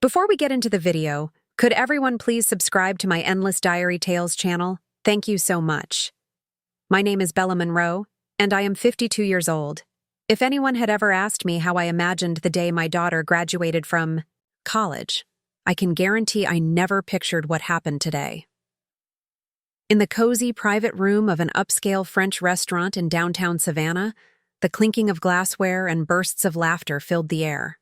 Before we get into the video, could everyone please subscribe to my Endless Diary Tales channel? Thank you so much. My name is Bella Monroe, and I am 52 years old. If anyone had ever asked me how I imagined the day my daughter graduated from college, I can guarantee I never pictured what happened today. In the cozy private room of an upscale French restaurant in downtown Savannah, the clinking of glassware and bursts of laughter filled the air.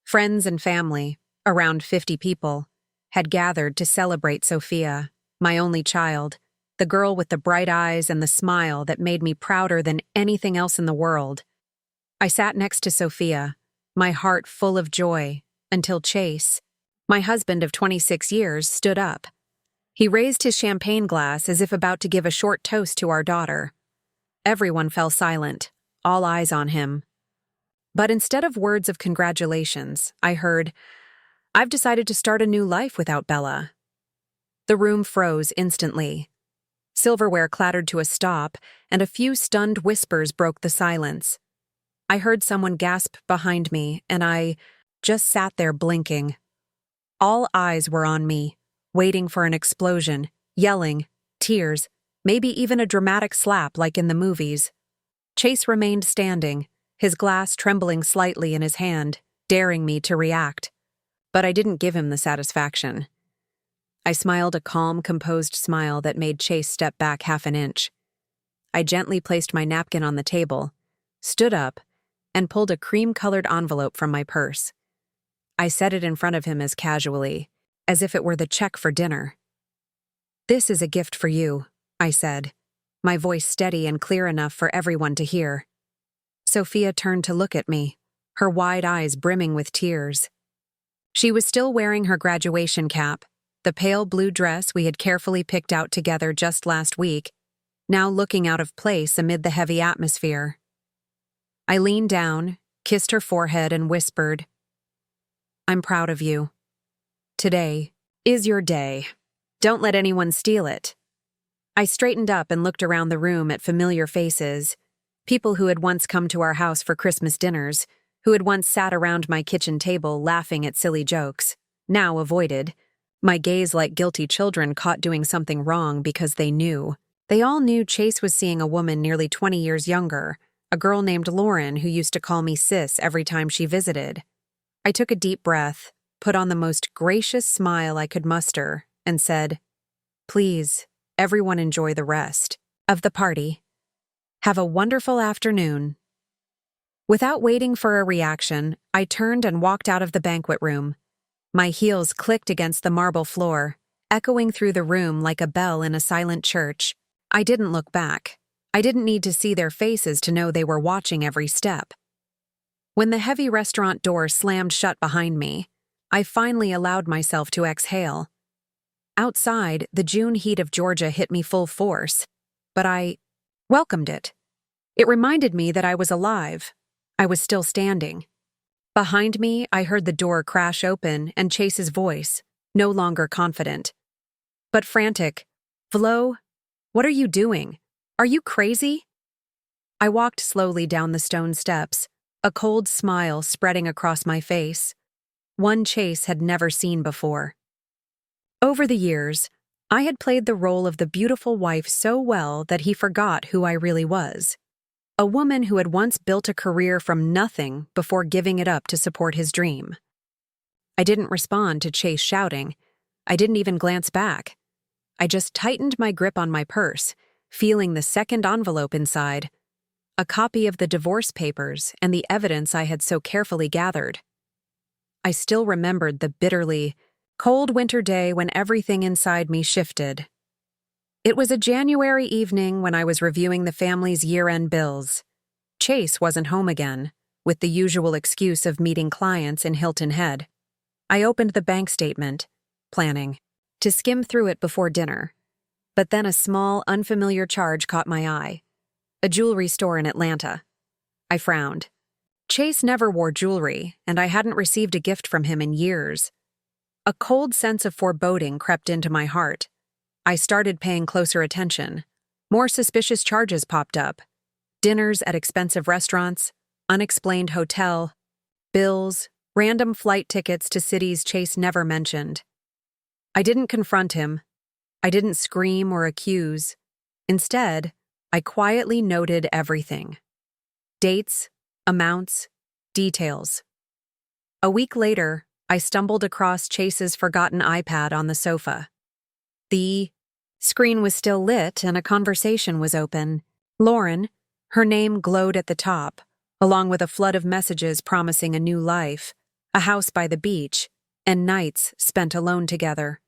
Friends and family, around 50 people, had gathered to celebrate Sophia, my only child, the girl with the bright eyes and the smile that made me prouder than anything else in the world. I sat next to Sophia, my heart full of joy, until Chase, my husband of 26 years, stood up. He raised his champagne glass as if about to give a short toast to our daughter. Everyone fell silent, all eyes on him. But instead of words of congratulations, I heard, "I've decided to start a new life without Bella." The room froze instantly. Silverware clattered to a stop, and a few stunned whispers broke the silence. I heard someone gasp behind me, and I just sat there blinking. All eyes were on me, waiting for an explosion, yelling, tears, maybe even a dramatic slap like in the movies. Chase remained standing, his glass trembling slightly in his hand, daring me to react. But I didn't give him the satisfaction. I smiled a calm, composed smile that made Chase step back half an inch. I gently placed my napkin on the table, stood up, and pulled a cream-colored envelope from my purse. I set it in front of him as casually, as if it were the check for dinner. "This is a gift for you," I said, my voice steady and clear enough for everyone to hear. Sophia turned to look at me, her wide eyes brimming with tears. She was still wearing her graduation cap, the pale blue dress we had carefully picked out together just last week, now looking out of place amid the heavy atmosphere. I leaned down, kissed her forehead, and whispered, "I'm proud of you. Today is your day. Don't let anyone steal it." I straightened up and looked around the room at familiar faces, people who had once come to our house for Christmas dinners, who had once sat around my kitchen table laughing at silly jokes, now avoided, my gaze like guilty children caught doing something wrong because they knew. They all knew Chase was seeing a woman nearly 20 years younger, a girl named Lauren who used to call me sis every time she visited. I took a deep breath, put on the most gracious smile I could muster, and said, "Please, everyone enjoy the rest of the party. Have a wonderful afternoon." Without waiting for a reaction, I turned and walked out of the banquet room. My heels clicked against the marble floor, echoing through the room like a bell in a silent church. I didn't look back. I didn't need to see their faces to know they were watching every step. When the heavy restaurant door slammed shut behind me, I finally allowed myself to exhale. Outside, the June heat of Georgia hit me full force, but I welcomed it. It reminded me that I was alive. I was still standing. Behind me, I heard the door crash open and Chase's voice, no longer confident, but frantic. "Flo, what are you doing? Are you crazy?" I walked slowly down the stone steps, a cold smile spreading across my face, one Chase had never seen before. Over the years, I had played the role of the beautiful wife so well that he forgot who I really was. A woman who had once built a career from nothing before giving it up to support his dream. I didn't respond to Chase shouting. I didn't even glance back. I just tightened my grip on my purse, feeling the second envelope inside, a copy of the divorce papers and the evidence I had so carefully gathered. I still remembered the bitterly cold winter day when everything inside me shifted. It was a January evening when I was reviewing the family's year-end bills. Chase wasn't home again, with the usual excuse of meeting clients in Hilton Head. I opened the bank statement, planning to skim through it before dinner. But then a small, unfamiliar charge caught my eye. A jewelry store in Atlanta. I frowned. Chase never wore jewelry, and I hadn't received a gift from him in years. A cold sense of foreboding crept into my heart. I started paying closer attention. More suspicious charges popped up. Dinners at expensive restaurants, unexplained hotel, bills, random flight tickets to cities Chase never mentioned. I didn't confront him. I didn't scream or accuse. Instead, I quietly noted everything. Dates, amounts, details. A week later, I stumbled across Chase's forgotten iPad on the sofa. The screen was still lit and a conversation was open. Lauren, her name glowed at the top, along with a flood of messages promising a new life, a house by the beach, and nights spent alone together.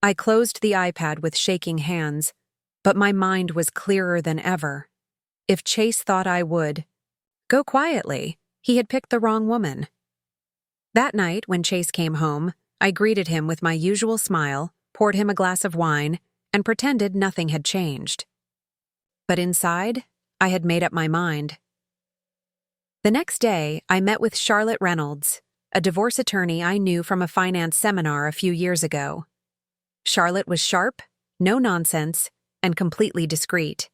I closed the iPad with shaking hands, but my mind was clearer than ever. If Chase thought I would go quietly, he had picked the wrong woman. That night, when Chase came home, I greeted him with my usual smile, poured him a glass of wine, and pretended nothing had changed. But inside, I had made up my mind. The next day, I met with Charlotte Reynolds, a divorce attorney I knew from a finance seminar a few years ago. Charlotte was sharp, no nonsense, and completely discreet.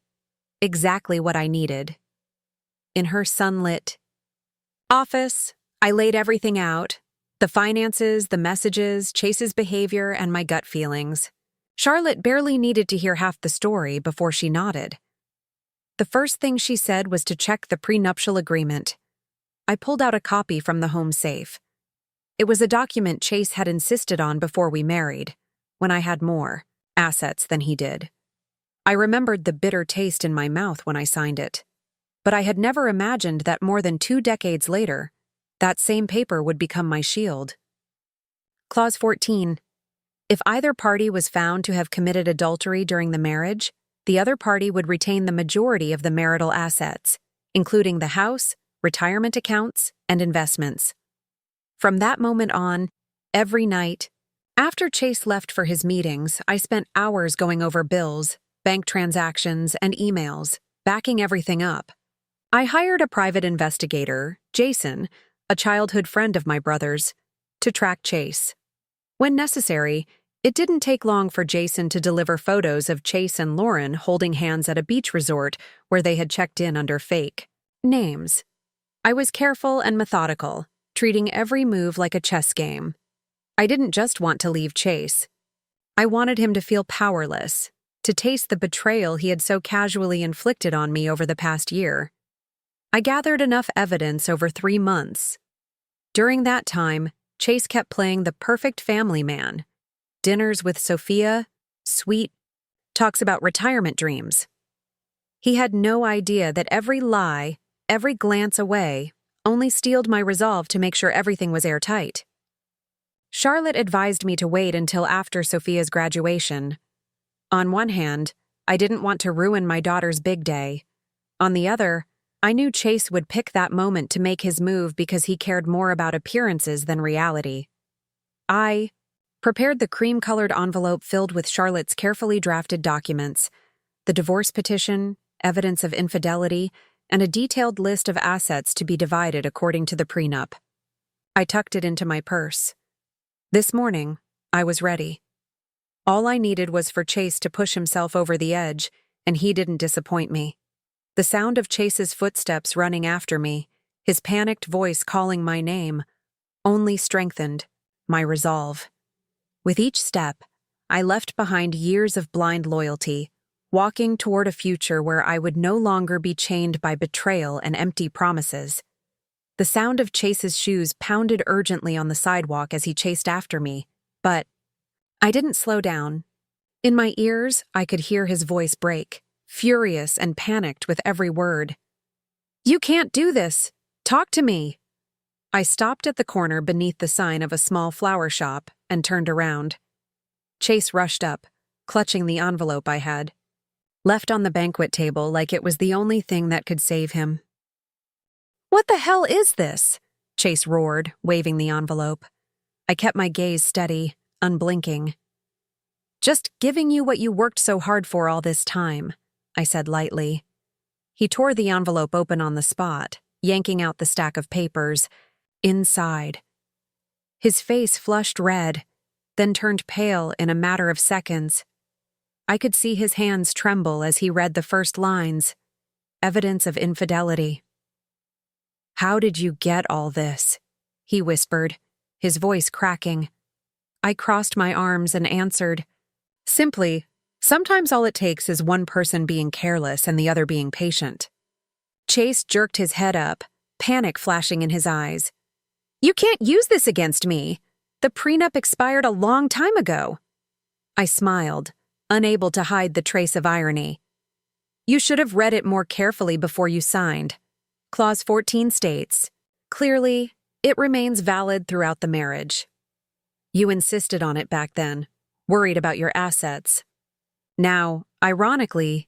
Exactly what I needed. In her sunlit office, I laid everything out: the finances, the messages, Chase's behavior, and my gut feelings. Charlotte barely needed to hear half the story before she nodded. The first thing she said was to check the prenuptial agreement. I pulled out a copy from the home safe. It was a document Chase had insisted on before we married, when I had more assets than he did. I remembered the bitter taste in my mouth when I signed it, but I had never imagined that more than 2 decades later, that same paper would become my shield. Clause 14. If either party was found to have committed adultery during the marriage, the other party would retain the majority of the marital assets, including the house, retirement accounts, and investments. From that moment on, every night, after Chase left for his meetings, I spent hours going over bills, bank transactions, and emails, backing everything up. I hired a private investigator, Jason, a childhood friend of my brother's, to track Chase. When necessary, it didn't take long for Jason to deliver photos of Chase and Lauren holding hands at a beach resort where they had checked in under fake names. I was careful and methodical, treating every move like a chess game. I didn't just want to leave Chase. I wanted him to feel powerless, to taste the betrayal he had so casually inflicted on me over the past year. I gathered enough evidence over 3 months. During that time, Chase kept playing the perfect family man. Dinners with Sophia, sweet talks about retirement dreams. He had no idea that every lie, every glance away, only steeled my resolve to make sure everything was airtight. Charlotte advised me to wait until after Sophia's graduation. On one hand, I didn't want to ruin my daughter's big day. On the other, I knew Chase would pick that moment to make his move because he cared more about appearances than reality. I prepared the cream-colored envelope filled with Charlotte's carefully drafted documents, the divorce petition, evidence of infidelity, and a detailed list of assets to be divided according to the prenup. I tucked it into my purse. This morning, I was ready. All I needed was for Chase to push himself over the edge, and he didn't disappoint me. The sound of Chase's footsteps running after me, his panicked voice calling my name, only strengthened my resolve. With each step, I left behind years of blind loyalty, walking toward a future where I would no longer be chained by betrayal and empty promises. The sound of Chase's shoes pounded urgently on the sidewalk as he chased after me, but I didn't slow down. In my ears, I could hear his voice break, furious and panicked with every word. "You can't do this! Talk to me!" I stopped at the corner beneath the sign of a small flower shop and turned around. Chase rushed up, clutching the envelope I had, left on the banquet table like it was the only thing that could save him. "What the hell is this?" Chase roared, waving the envelope. I kept my gaze steady, unblinking. "Just giving you what you worked so hard for all this time," I said lightly. He tore the envelope open on the spot, yanking out the stack of papers. Inside, his face flushed red, then turned pale in a matter of seconds. I could see his hands tremble as he read the first lines. Evidence of infidelity. "How did you get all this?" he whispered, his voice cracking. I crossed my arms and answered, simply, sometimes all it takes is one person being careless and the other being patient. Chase jerked his head up, panic flashing in his eyes. You can't use this against me. The prenup expired a long time ago. I smiled, unable to hide the trace of irony. You should have read it more carefully before you signed. Clause 14 states, clearly, it remains valid throughout the marriage. You insisted on it back then, worried about your assets. Now, ironically,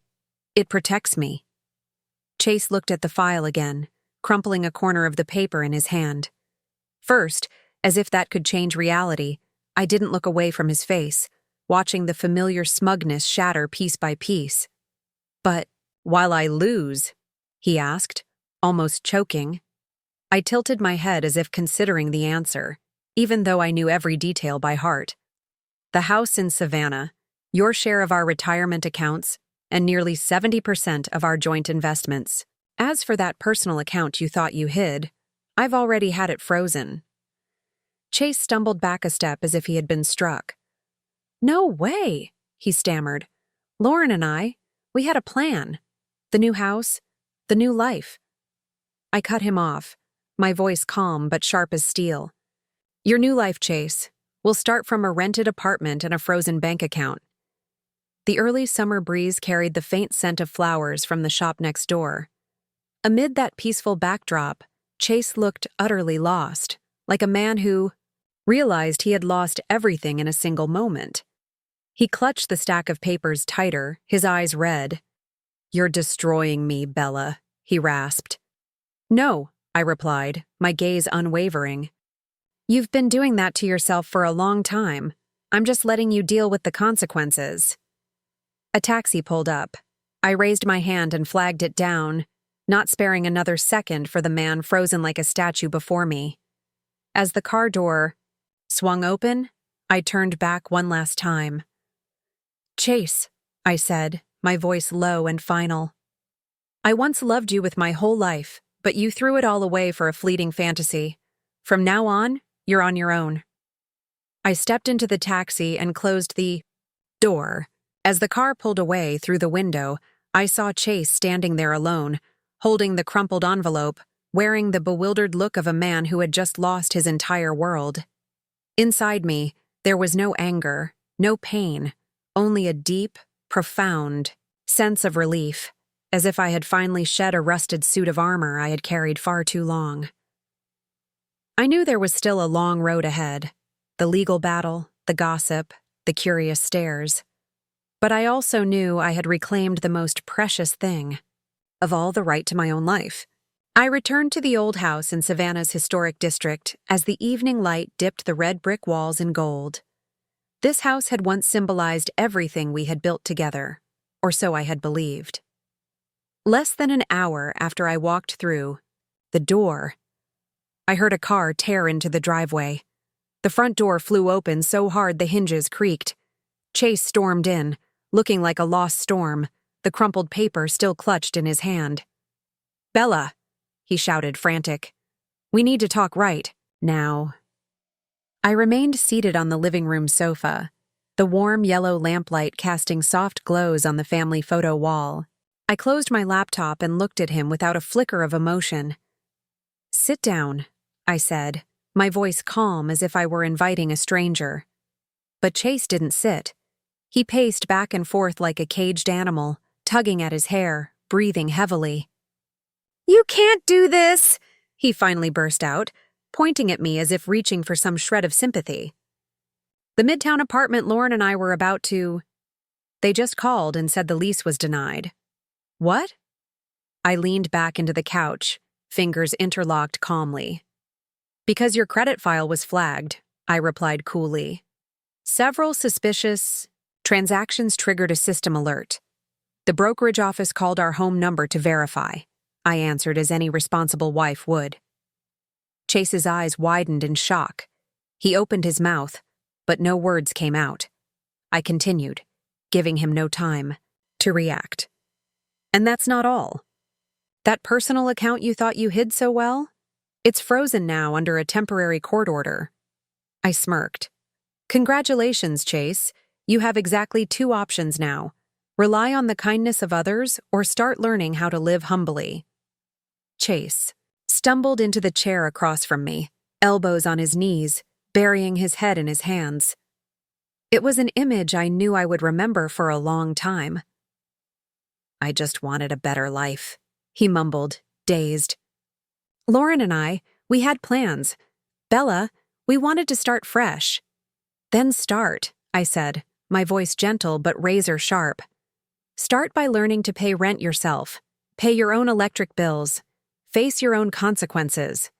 it protects me. Chase looked at the file again, crumpling a corner of the paper in his hand. First, as if that could change reality, I didn't look away from his face, watching the familiar smugness shatter piece by piece. But, while I lose? He asked, almost choking. I tilted my head as if considering the answer, even though I knew every detail by heart. The house in Savannah, your share of our retirement accounts, and nearly 70% of our joint investments. As for that personal account you thought you hid, I've already had it frozen. Chase stumbled back a step as if he had been struck. No way, he stammered. Lauren and I, we had a plan. The new house, the new life. I cut him off, my voice calm but sharp as steel. Your new life, Chase, will start from a rented apartment and a frozen bank account. The early summer breeze carried the faint scent of flowers from the shop next door. Amid that peaceful backdrop, Chase looked utterly lost, like a man who realized he had lost everything in a single moment. He clutched the stack of papers tighter, his eyes red. You're destroying me, Bella, he rasped. No, I replied, my gaze unwavering. You've been doing that to yourself for a long time. I'm just letting you deal with the consequences. A taxi pulled up. I raised my hand and flagged it down, not sparing another second for the man frozen like a statue before me. As the car door swung open, I turned back one last time. Chase, I said, my voice low and final. I once loved you with my whole life, but you threw it all away for a fleeting fantasy. From now on, you're on your own. I stepped into the taxi and closed the door. As the car pulled away through the window, I saw Chase standing there alone, holding the crumpled envelope, wearing the bewildered look of a man who had just lost his entire world. Inside me, there was no anger, no pain, only a deep, profound sense of relief, as if I had finally shed a rusted suit of armor I had carried far too long. I knew there was still a long road ahead, the legal battle, the gossip, the curious stares. But I also knew I had reclaimed the most precious thing of all, the right to my own life. I returned to the old house in Savannah's historic district as the evening light dipped the red brick walls in gold. This house had once symbolized everything we had built together, or so I had believed. Less than an hour after I walked through the door, I heard a car tear into the driveway. The front door flew open so hard the hinges creaked. Chase stormed in, looking like a lost storm, the crumpled paper still clutched in his hand. Bella, he shouted, frantic. We need to talk right now. I remained seated on the living room sofa, the warm yellow lamplight casting soft glows on the family photo wall. I closed my laptop and looked at him without a flicker of emotion. Sit down, I said, my voice calm as if I were inviting a stranger. But Chase didn't sit. He paced back and forth like a caged animal, tugging at his hair, breathing heavily. You can't do this, he finally burst out, pointing at me as if reaching for some shred of sympathy. The Midtown apartment Lauren and I were about to... They just called and said the lease was denied. What? I leaned back into the couch, fingers interlocked calmly. Because your credit file was flagged, I replied coolly. Several suspicious transactions triggered a system alert. The brokerage office called our home number to verify, I answered as any responsible wife would. Chase's eyes widened in shock. He opened his mouth, but no words came out. I continued, giving him no time to react. And that's not all. That personal account you thought you hid so well? It's frozen now under a temporary court order. I smirked. Congratulations, Chase. You have exactly 2 options now. Rely on the kindness of others or start learning how to live humbly. Chase stumbled into the chair across from me, elbows on his knees, burying his head in his hands. It was an image I knew I would remember for a long time. I just wanted a better life, he mumbled, dazed. Lauren and I, we had plans. Bella, we wanted to start fresh. Then start, I said, my voice gentle but razor sharp. Start by learning to pay rent yourself, pay your own electric bills, face your own consequences.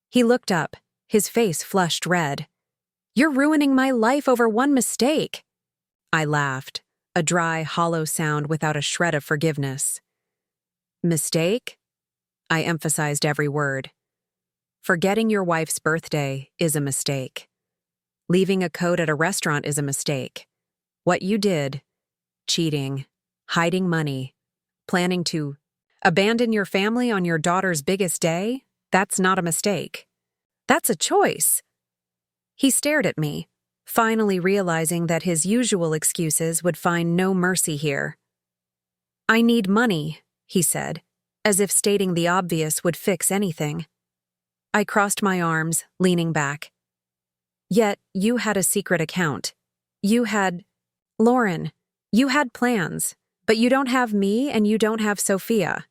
He looked up, his face flushed red. You're ruining my life over one mistake. I laughed, a dry, hollow sound without a shred of forgiveness. Mistake? I emphasized every word. Forgetting your wife's birthday is a mistake. Leaving a coat at a restaurant is a mistake. What you did, cheating, hiding money, planning to abandon your family on your daughter's biggest day, that's not a mistake. That's a choice. He stared at me, finally realizing that his usual excuses would find no mercy here. I need money, he said, as if stating the obvious would fix anything. I crossed my arms, leaning back. Yet, you had a secret account. Lauren, you had plans, but you don't have me and you don't have Sophia.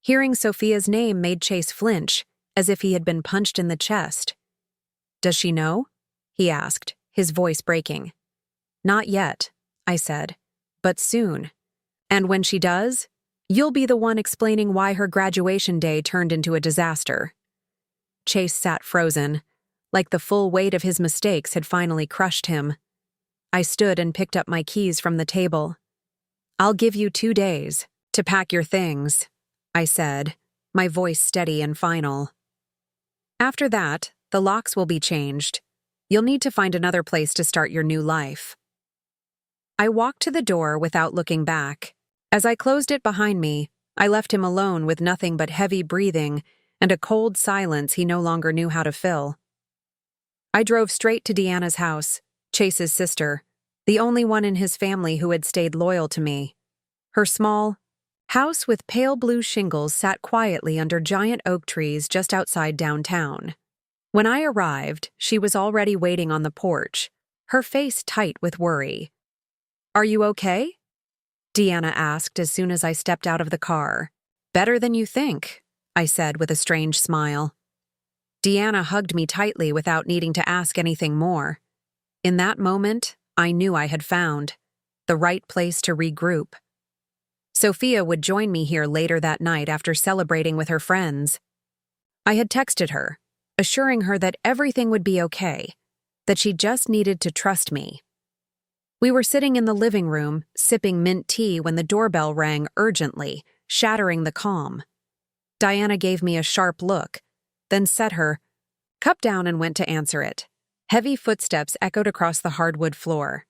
Hearing Sophia's name made Chase flinch, as if he had been punched in the chest. Does she know? He asked, his voice breaking. Not yet, I said, but soon. And when she does, you'll be the one explaining why her graduation day turned into a disaster. Chase sat frozen, like the full weight of his mistakes had finally crushed him. I stood and picked up my keys from the table. I'll give you 2 days to pack your things, I said, my voice steady and final. After that, the locks will be changed. You'll need to find another place to start your new life. I walked to the door without looking back. As I closed it behind me, I left him alone with nothing but heavy breathing and a cold silence he no longer knew how to fill. I drove straight to Deanna's house, Chase's sister, the only one in his family who had stayed loyal to me. Her small house with pale blue shingles sat quietly under giant oak trees just outside downtown. When I arrived, she was already waiting on the porch, her face tight with worry. Are you okay? Deanna asked as soon as I stepped out of the car. Better than you think, I said with a strange smile. Deanna hugged me tightly without needing to ask anything more. In that moment, I knew I had found the right place to regroup. Sophia would join me here later that night after celebrating with her friends. I had texted her, assuring her that everything would be okay, that she just needed to trust me. We were sitting in the living room, sipping mint tea when the doorbell rang urgently, shattering the calm. Diana gave me a sharp look, then set her cup down and went to answer it. Heavy footsteps echoed across the hardwood floor.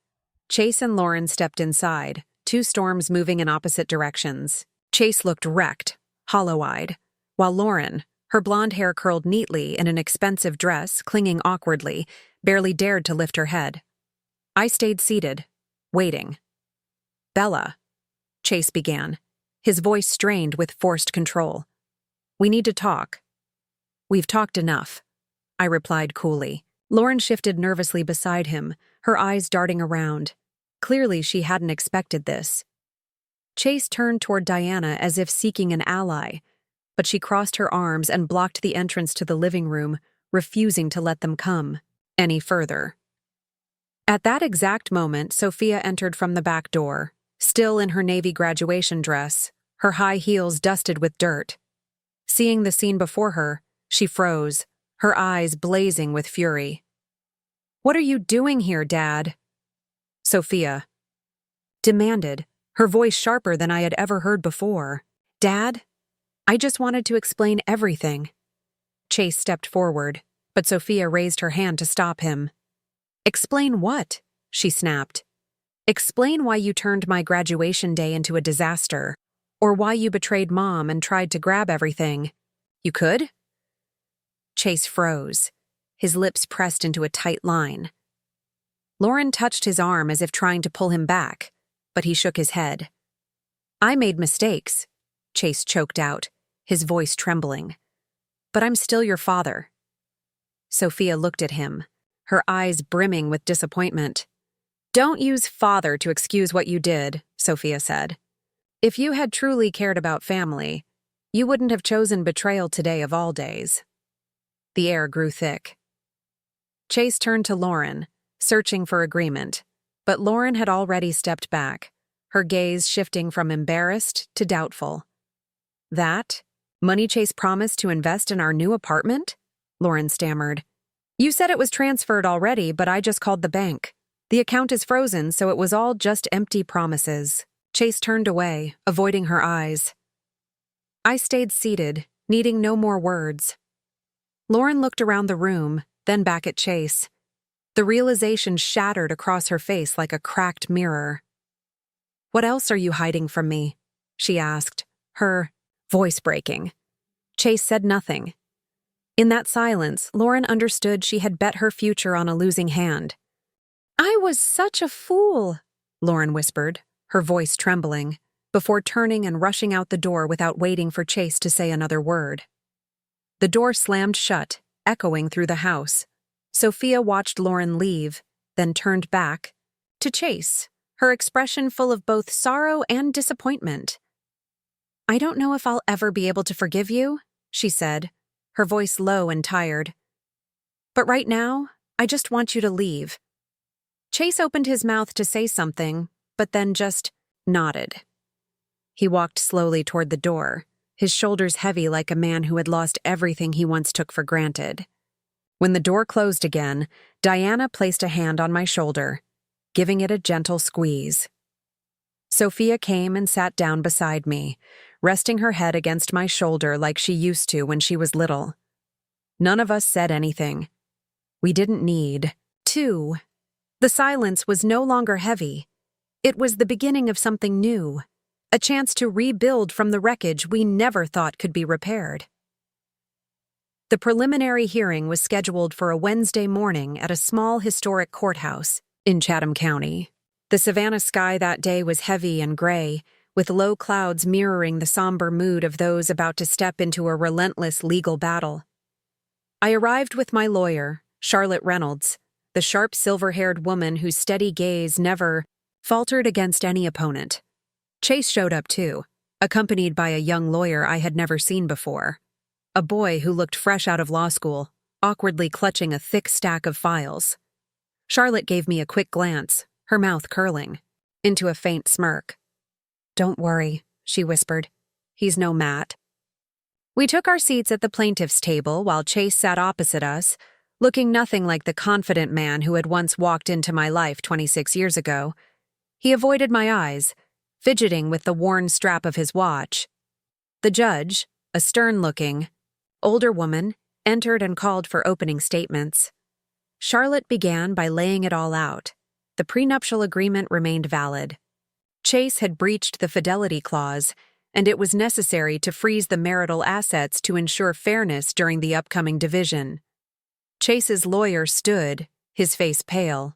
Chase and Lauren stepped inside, 2 storms moving in opposite directions. Chase looked wrecked, hollow-eyed, while Lauren, her blonde hair curled neatly in an expensive dress, clinging awkwardly, barely dared to lift her head. I stayed seated, waiting. Bella, Chase began, his voice strained with forced control. We need to talk. We've talked enough, I replied coolly. Lauren shifted nervously beside him, her eyes darting around. Clearly, she hadn't expected this. Chase turned toward Diana as if seeking an ally, but she crossed her arms and blocked the entrance to the living room, refusing to let them come any further. At that exact moment, Sophia entered from the back door, still in her Navy graduation dress, her high heels dusted with dirt. Seeing the scene before her, she froze, her eyes blazing with fury. What are you doing here, Dad? Sophia demanded, her voice sharper than I had ever heard before. Dad? I just wanted to explain everything. Chase stepped forward, but Sophia raised her hand to stop him. Explain what? She snapped. Explain why you turned my graduation day into a disaster, or why you betrayed Mom and tried to grab everything. You could? Chase froze, his lips pressed into a tight line. Lauren touched his arm as if trying to pull him back, but he shook his head. "I made mistakes," Chase choked out, his voice trembling. "But I'm still your father." Sophia looked at him, her eyes brimming with disappointment. "Don't use father to excuse what you did," Sophia said. "If you had truly cared about family, you wouldn't have chosen betrayal today of all days." The air grew thick. Chase turned to Lauren, searching for agreement, but Lauren had already stepped back, her gaze shifting from embarrassed to doubtful. "That? Money Chase promised to invest in our new apartment?" Lauren stammered. "You said it was transferred already, but I just called the bank. The account is frozen, so it was all just empty promises." Chase turned away, avoiding her eyes. I stayed seated, needing no more words. Lauren looked around the room, then back at Chase. The realization shattered across her face like a cracked mirror. "What else are you hiding from me?" she asked, her voice breaking. Chase said nothing. In that silence, Lauren understood she had bet her future on a losing hand. "I was such a fool," Lauren whispered, her voice trembling, before turning and rushing out the door without waiting for Chase to say another word. The door slammed shut, echoing through the house. Sophia watched Lauren leave, then turned back to Chase, her expression full of both sorrow and disappointment. "I don't know if I'll ever be able to forgive you," she said, her voice low and tired. "But right now, I just want you to leave." Chase opened his mouth to say something, but then just nodded. He walked slowly toward the door, his shoulders heavy like a man who had lost everything he once took for granted. When the door closed again, Diana placed a hand on my shoulder, giving it a gentle squeeze. Sophia came and sat down beside me, resting her head against my shoulder like she used to when she was little. None of us said anything. We didn't need to. The silence was no longer heavy. It was the beginning of something new, a chance to rebuild from the wreckage we never thought could be repaired. The preliminary hearing was scheduled for a Wednesday morning at a small historic courthouse in Chatham County. The Savannah sky that day was heavy and gray, with low clouds mirroring the somber mood of those about to step into a relentless legal battle. I arrived with my lawyer, Charlotte Reynolds, the sharp silver-haired woman whose steady gaze never faltered against any opponent. Chase showed up too, accompanied by a young lawyer I had never seen before. A boy who looked fresh out of law school, awkwardly clutching a thick stack of files. Charlotte gave me a quick glance, her mouth curling, into a faint smirk. "Don't worry," she whispered. "He's no Matt." We took our seats at the plaintiff's table while Chase sat opposite us, looking nothing like the confident man who had once walked into my life 26 years ago. He avoided my eyes, fidgeting with the worn strap of his watch. The judge, a stern-looking, older woman, entered and called for opening statements. Charlotte began by laying it all out. The prenuptial agreement remained valid. Chase had breached the fidelity clause, and it was necessary to freeze the marital assets to ensure fairness during the upcoming division. Chase's lawyer stood, his face pale.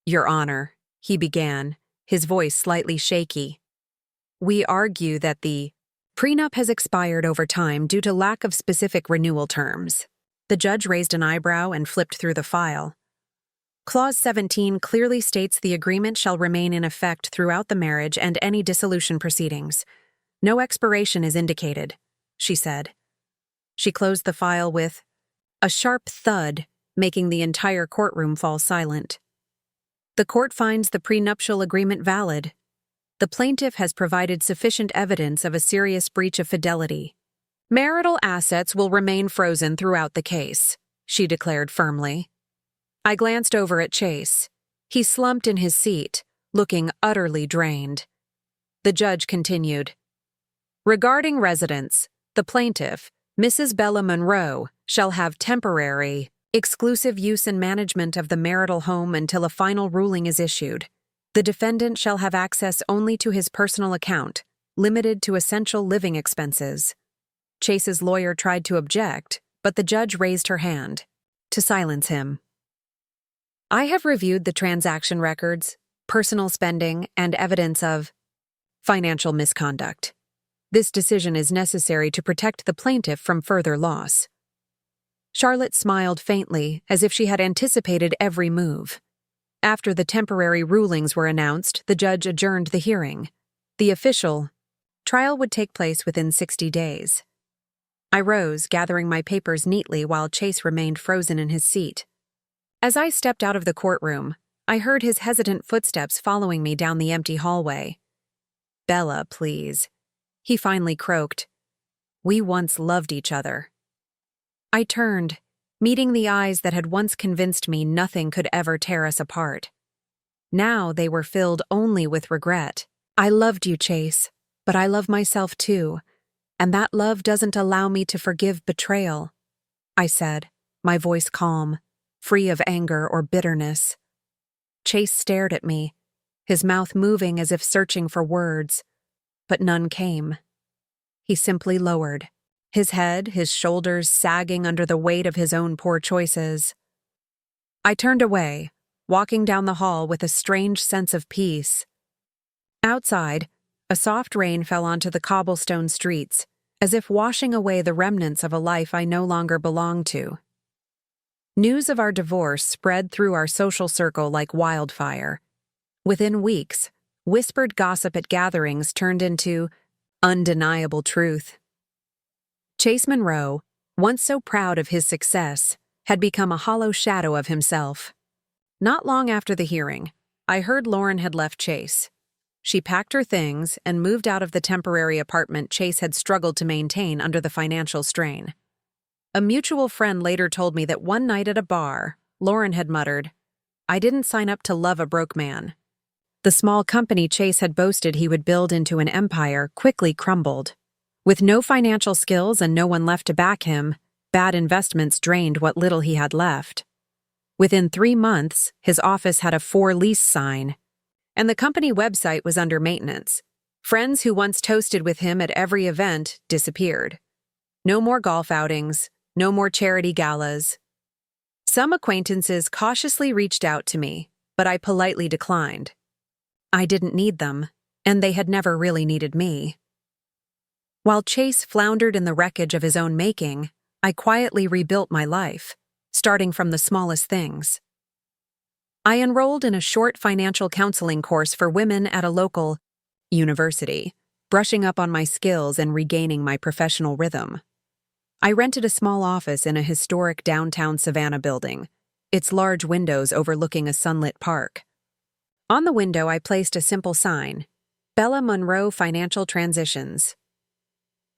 "Your Honor," he began, his voice slightly shaky. "We argue that the prenup has expired over time due to lack of specific renewal terms." The judge raised an eyebrow and flipped through the file. Clause 17 clearly states the agreement shall remain in effect throughout the marriage and any dissolution proceedings. No expiration is indicated, she said. She closed the file with a sharp thud, making the entire courtroom fall silent. The court finds the prenuptial agreement valid. The plaintiff has provided sufficient evidence of a serious breach of fidelity. Marital assets will remain frozen throughout the case, she declared firmly. I glanced over at Chase. He slumped in his seat, looking utterly drained. The judge continued. Regarding residence, the plaintiff, Mrs. Bella Monroe, shall have temporary, exclusive use and management of the marital home until a final ruling is issued. The defendant shall have access only to his personal account, limited to essential living expenses. Chase's lawyer tried to object, but the judge raised her hand to silence him. I have reviewed the transaction records, personal spending, and evidence of financial misconduct. This decision is necessary to protect the plaintiff from further loss. Charlotte smiled faintly, as if she had anticipated every move. After the temporary rulings were announced, the judge adjourned the hearing. The official trial would take place within 60 days. I rose, gathering my papers neatly while Chase remained frozen in his seat. As I stepped out of the courtroom, I heard his hesitant footsteps following me down the empty hallway. "Bella, please," he finally croaked. "We once loved each other." I turned, meeting the eyes that had once convinced me nothing could ever tear us apart. Now they were filled only with regret. "I loved you, Chase, but I love myself too, and that love doesn't allow me to forgive betrayal," I said, my voice calm, free of anger or bitterness. Chase stared at me, his mouth moving as if searching for words, but none came. He simply lowered, his head, his shoulders sagging under the weight of his own poor choices. I turned away, walking down the hall with a strange sense of peace. Outside, a soft rain fell onto the cobblestone streets, as if washing away the remnants of a life I no longer belonged to. News of our divorce spread through our social circle like wildfire. Within weeks, whispered gossip at gatherings turned into undeniable truth. Chase Monroe, once so proud of his success, had become a hollow shadow of himself. Not long after the hearing, I heard Lauren had left Chase. She packed her things and moved out of the temporary apartment Chase had struggled to maintain under the financial strain. A mutual friend later told me that one night at a bar, Lauren had muttered, "I didn't sign up to love a broke man." The small company Chase had boasted he would build into an empire quickly crumbled. With no financial skills and no one left to back him, bad investments drained what little he had left. Within 3 months, his office had a for lease sign, and the company website was under maintenance. Friends who once toasted with him at every event disappeared. No more golf outings, no more charity galas. Some acquaintances cautiously reached out to me, but I politely declined. I didn't need them, and they had never really needed me. While Chase floundered in the wreckage of his own making, I quietly rebuilt my life, starting from the smallest things. I enrolled in a short financial counseling course for women at a local university, brushing up on my skills and regaining my professional rhythm. I rented a small office in a historic downtown Savannah building, its large windows overlooking a sunlit park. On the window, I placed a simple sign, "Bella Monroe Financial Transitions."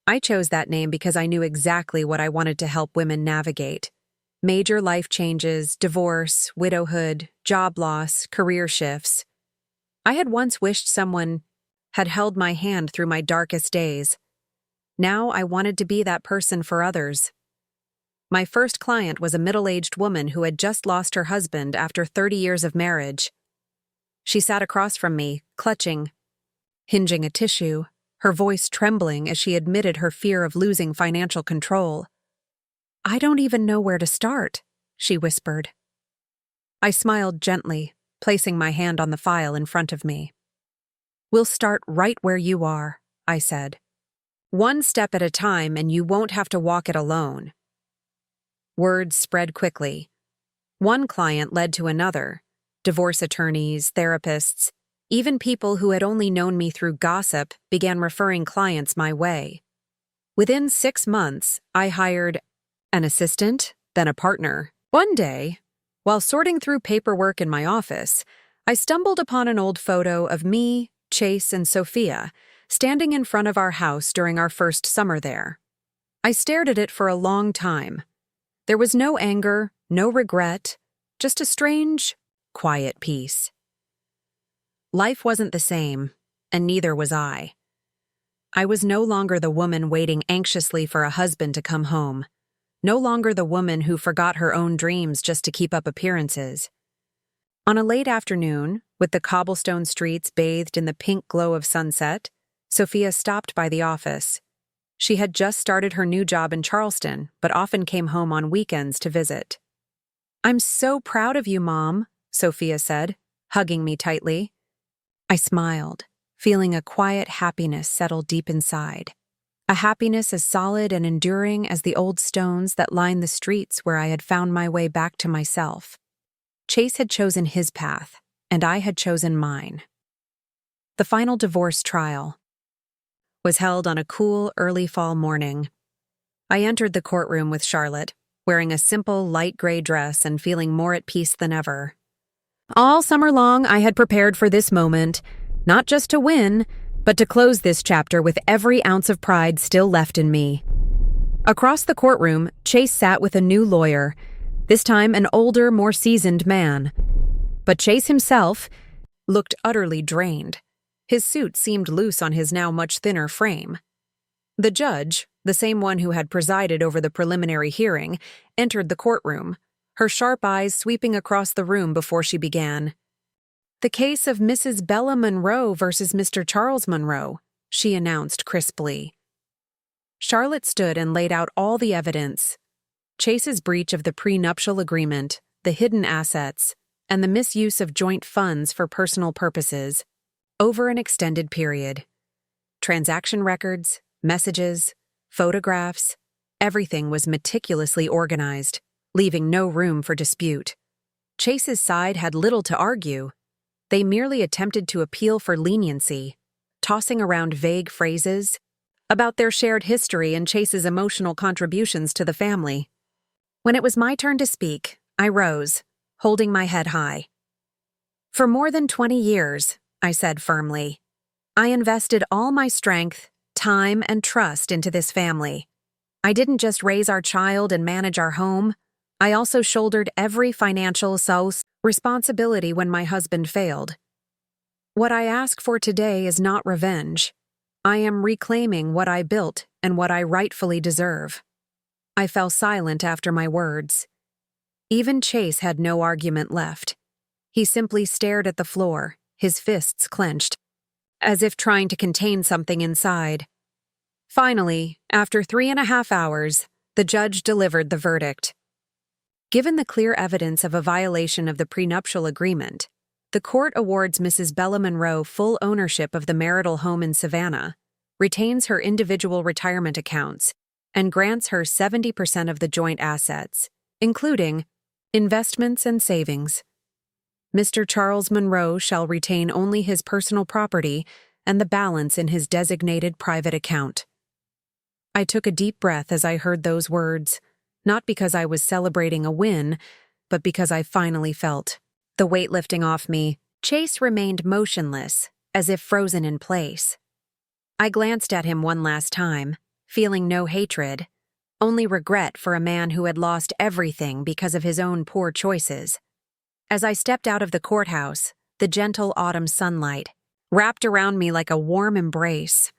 I chose that name because I knew exactly what I wanted to help women navigate: major life changes, divorce, widowhood, job loss, career shifts. I had once wished someone had held my hand through my darkest days. Now I wanted to be that person for others. My first client was a middle-aged woman who had just lost her husband after 30 years of marriage. She sat across from me, hinging a tissue, her voice trembling as she admitted her fear of losing financial control. "I don't even know where to start," she whispered. I smiled gently, placing my hand on the file in front of me. "We'll start right where you are," I said. "One step at a time, and you won't have to walk it alone." Words spread quickly. One client led to another: divorce attorneys, therapists, even people who had only known me through gossip began referring clients my way. Within 6 months, I hired an assistant, then a partner. One day, while sorting through paperwork in my office, I stumbled upon an old photo of me, Chase, and Sophia standing in front of our house during our first summer there. I stared at it for a long time. There was no anger, no regret, just a strange, quiet peace. Life wasn't the same, and neither was I. I was no longer the woman waiting anxiously for a husband to come home, no longer the woman who forgot her own dreams just to keep up appearances. On a late afternoon, with the cobblestone streets bathed in the pink glow of sunset, Sophia stopped by the office. She had just started her new job in Charleston, but often came home on weekends to visit. "I'm so proud of you, Mom," Sophia said, hugging me tightly. I smiled, feeling a quiet happiness settle deep inside. A happiness as solid and enduring as the old stones that lined the streets where I had found my way back to myself. Chase had chosen his path, and I had chosen mine. The final divorce trial was held on a cool, early fall morning. I entered the courtroom with Charlotte, wearing a simple, light gray dress and feeling more at peace than ever. All summer long, I had prepared for this moment, not just to win, but to close this chapter with every ounce of pride still left in me. Across the courtroom, Chase sat with a new lawyer, this time an older, more seasoned man. But Chase himself looked utterly drained. His suit seemed loose on his now much thinner frame. The judge, the same one who had presided over the preliminary hearing, entered the courtroom, her sharp eyes sweeping across the room before she began. "The case of Mrs. Bella Monroe versus Mr. Charles Monroe," she announced crisply. Charlotte stood and laid out all the evidence: Chase's breach of the prenuptial agreement, the hidden assets, and the misuse of joint funds for personal purposes over an extended period. Transaction records, messages, photographs, everything was meticulously organized, leaving no room for dispute. Chase's side had little to argue. They merely attempted to appeal for leniency, tossing around vague phrases about their shared history and Chase's emotional contributions to the family. When it was my turn to speak, I rose, holding my head high. "For more than 20 years, I said firmly, I invested all my strength, time, and trust into this family. I didn't just raise our child and manage our home. I also shouldered every financial responsibility when my husband failed. What I ask for today is not revenge. I am reclaiming what I built and what I rightfully deserve." I fell silent after my words. Even Chase had no argument left. He simply stared at the floor, his fists clenched, as if trying to contain something inside. Finally, after 3.5 hours, the judge delivered the verdict. Given the clear evidence of a violation of the prenuptial agreement, the court awards Mrs. Bella Monroe full ownership of the marital home in Savannah, retains her individual retirement accounts, and grants her 70% of the joint assets, including investments and savings. Mr. Charles Monroe shall retain only his personal property and the balance in his designated private account. I took a deep breath as I heard those words, not because I was celebrating a win, but because I finally felt the weight lifting off me. Chase remained motionless, as if frozen in place. I glanced at him one last time, feeling no hatred, only regret for a man who had lost everything because of his own poor choices. As I stepped out of the courthouse, the gentle autumn sunlight wrapped around me like a warm embrace.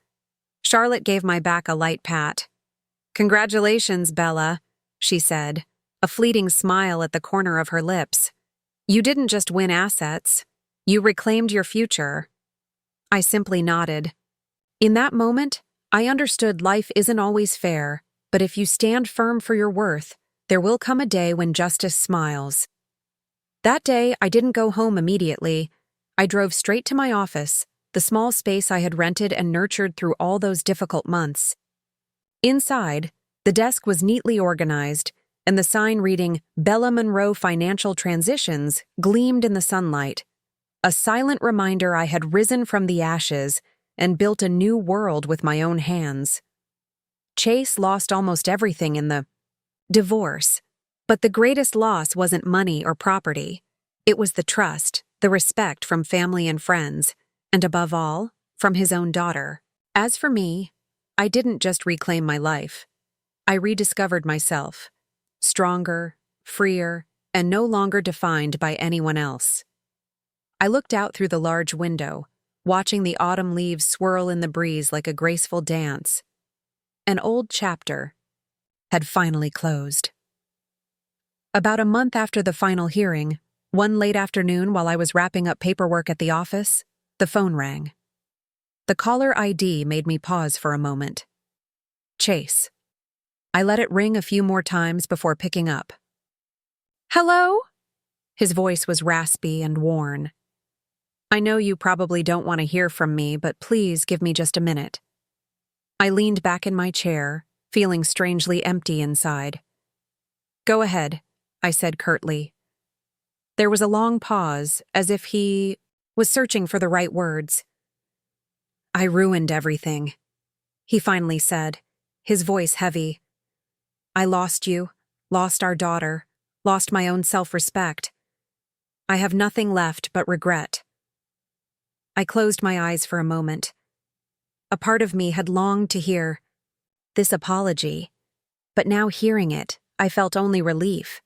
Charlotte gave my back a light pat. "Congratulations, Bella," she said, a fleeting smile at the corner of her lips. "You didn't just win assets. You reclaimed your future." I simply nodded. In that moment, I understood life isn't always fair, but if you stand firm for your worth, there will come a day when justice smiles. That day, I didn't go home immediately. I drove straight to my office, the small space I had rented and nurtured through all those difficult months. Inside, the desk was neatly organized, and the sign reading Bella Monroe Financial Transitions gleamed in the sunlight, a silent reminder I had risen from the ashes and built a new world with my own hands. Chase lost almost everything in the divorce, but the greatest loss wasn't money or property. It was the trust, the respect from family and friends, and above all, from his own daughter. As for me, I didn't just reclaim my life. I rediscovered myself, stronger, freer, and no longer defined by anyone else. I looked out through the large window, watching the autumn leaves swirl in the breeze like a graceful dance. An old chapter had finally closed. About a month after the final hearing, one late afternoon while I was wrapping up paperwork at the office, the phone rang. The caller ID made me pause for a moment. Chase. I let it ring a few more times before picking up. Hello? His voice was raspy and worn. I know you probably don't want to hear from me, but please give me just a minute. I leaned back in my chair, feeling strangely empty inside. Go ahead, I said curtly. There was a long pause, as if he was searching for the right words. I ruined everything, he finally said, his voice heavy. I lost you, lost our daughter, lost my own self-respect. I have nothing left but regret. I closed my eyes for a moment. A part of me had longed to hear this apology, but now hearing it, I felt only relief.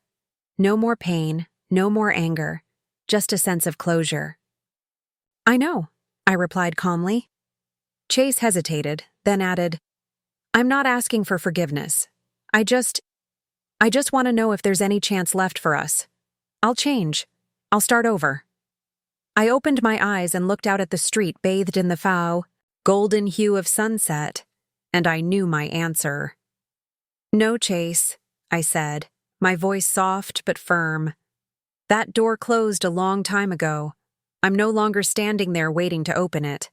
No more pain, no more anger, just a sense of closure. I know, I replied calmly. Chase hesitated, then added, I'm not asking for forgiveness. I just want to know if there's any chance left for us. I'll change. I'll start over. I opened my eyes and looked out at the street bathed in the golden hue of sunset, and I knew my answer. No, Chase, I said, my voice soft but firm. That door closed a long time ago. I'm no longer standing there waiting to open it.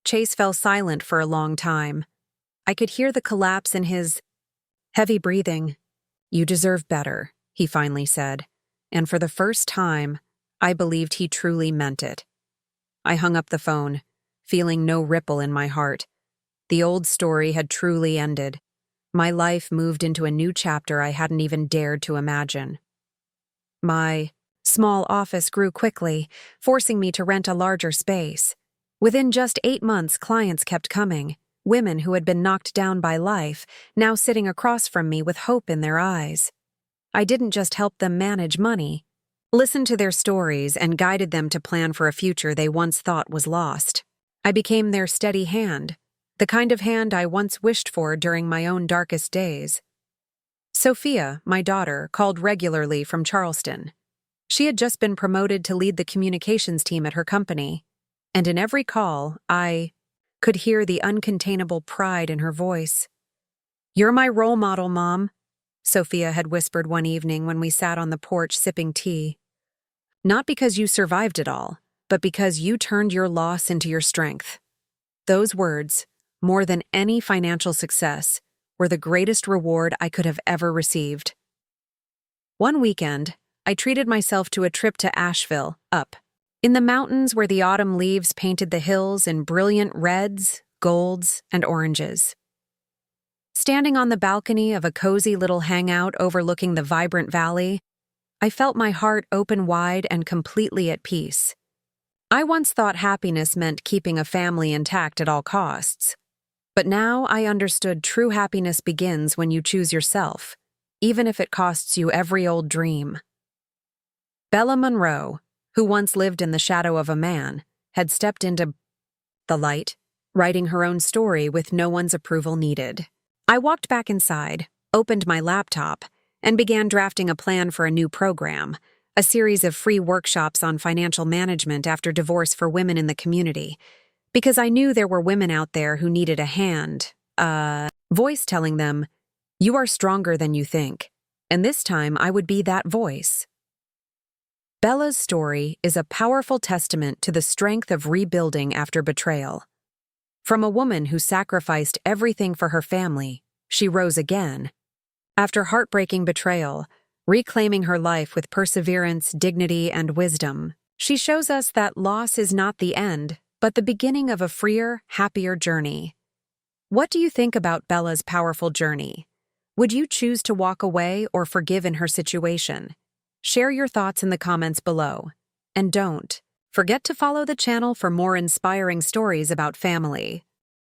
Chase fell silent for a long time. I could hear the collapse in his heavy breathing. You deserve better, he finally said, and for the first time, I believed he truly meant it. I hung up the phone, feeling no ripple in my heart. The old story had truly ended. My life moved into a new chapter I hadn't even dared to imagine. My small office grew quickly, forcing me to rent a larger space. Within just 8 months, clients kept coming. Women who had been knocked down by life, now sitting across from me with hope in their eyes. I didn't just help them manage money, listened to their stories, and guided them to plan for a future they once thought was lost. I became their steady hand, the kind of hand I once wished for during my own darkest days. Sophia, my daughter, called regularly from Charleston. She had just been promoted to lead the communications team at her company, and in every call, I could hear the uncontainable pride in her voice. You're my role model, Mom, Sophia had whispered one evening when we sat on the porch sipping tea. Not because you survived it all, but because you turned your loss into your strength. Those words, more than any financial success, were the greatest reward I could have ever received. One weekend, I treated myself to a trip to Asheville, up in the mountains where the autumn leaves painted the hills in brilliant reds, golds, and oranges. Standing on the balcony of a cozy little hangout overlooking the vibrant valley, I felt my heart open wide and completely at peace. I once thought happiness meant keeping a family intact at all costs. But now I understood true happiness begins when you choose yourself, even if it costs you every old dream. Bella Monroe, who once lived in the shadow of a man, had stepped into the light, writing her own story with no one's approval needed. I walked back inside, opened my laptop, and began drafting a plan for a new program, a series of free workshops on financial management after divorce for women in the community, because I knew there were women out there who needed a hand, a voice telling them, you are stronger than you think, and this time I would be that voice. Bella's story is a powerful testament to the strength of rebuilding after betrayal. From a woman who sacrificed everything for her family, she rose again. After heartbreaking betrayal, reclaiming her life with perseverance, dignity, and wisdom, she shows us that loss is not the end, but the beginning of a freer, happier journey. What do you think about Bella's powerful journey? Would you choose to walk away or forgive in her situation? Share your thoughts in the comments below. And don't forget to follow the channel for more inspiring stories about family.